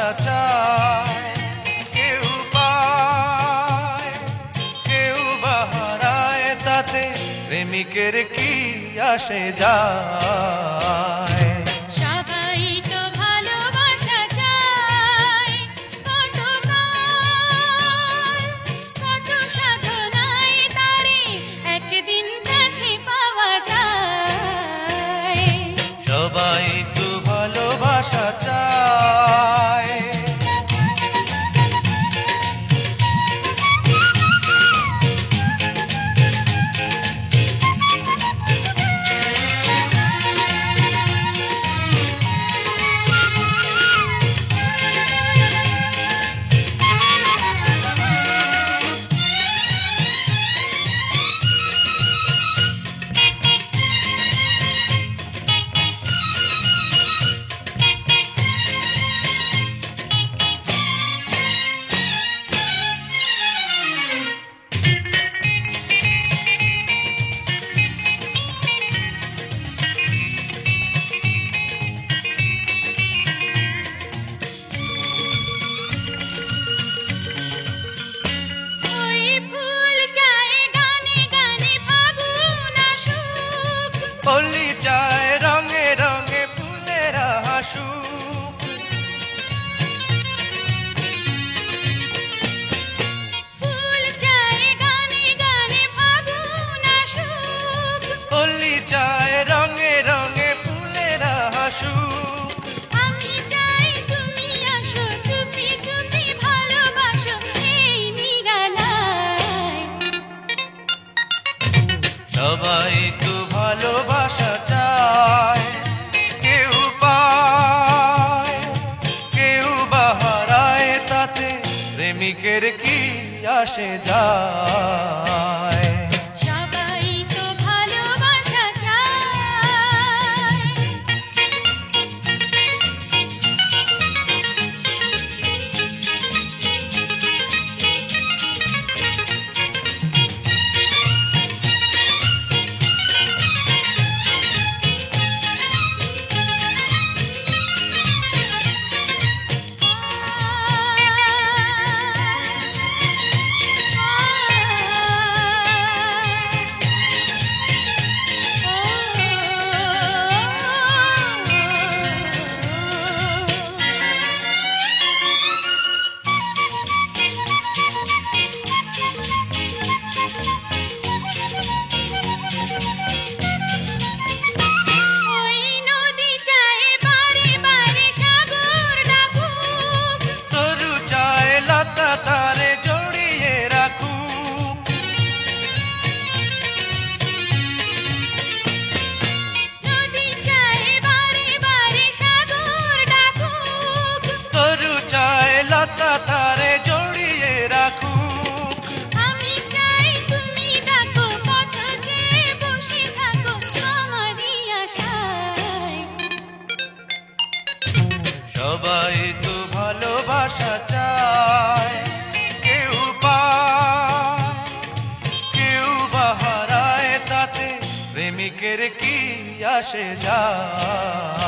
ভালোবাসা চায়, কেউ পায় কেউ বা হারায়, তাতে প্রেমিকের কি আসে যায়। সবাই তো ভালোবাসা চায়, কত কাল কত সাধনায় তারে একদিন কাছে পাওয়া যায়। সবাই তো ভালোবাসা চায়। ওই ফুল চায় গানে গানে ফাগুন আসুক, হোলি চায় রঙে রঙে ফুলেরা হাসুক। ফুল চায় গানে গানে ফাগুন আসুক। হোলি চায় রঙে রঙে ফুলেরা হাসুক। আমি চাই তুমি আসো, চুপি চুপি ভালোবাসো এই নিরালায়। সবাই তো ভালোবাসা চায়, কেউ পায় কেউ বা হারায়, তাতে প্রেমিকের কি আসে যায়। সবাই তো ভালোবাসা চায়। ওই নদী চায় বারে বারে সাগর ডাকুক, তরু চায় লতা তারে জড়িয়ে রাখুক। নদী চায় বারে বারে সাগর ডাকুক। তরু চায় লতা তারে জড়িয়ে রাখুক। আমি চাই তুমি ডাকো, পথ চেয়ে বসে থাকো আমারই আশায়। সবাই তো ভালোবাসা চায়, কেউ পায় কেউ বা হারায়, তাতে প্রেমিকের কি আসে যায়।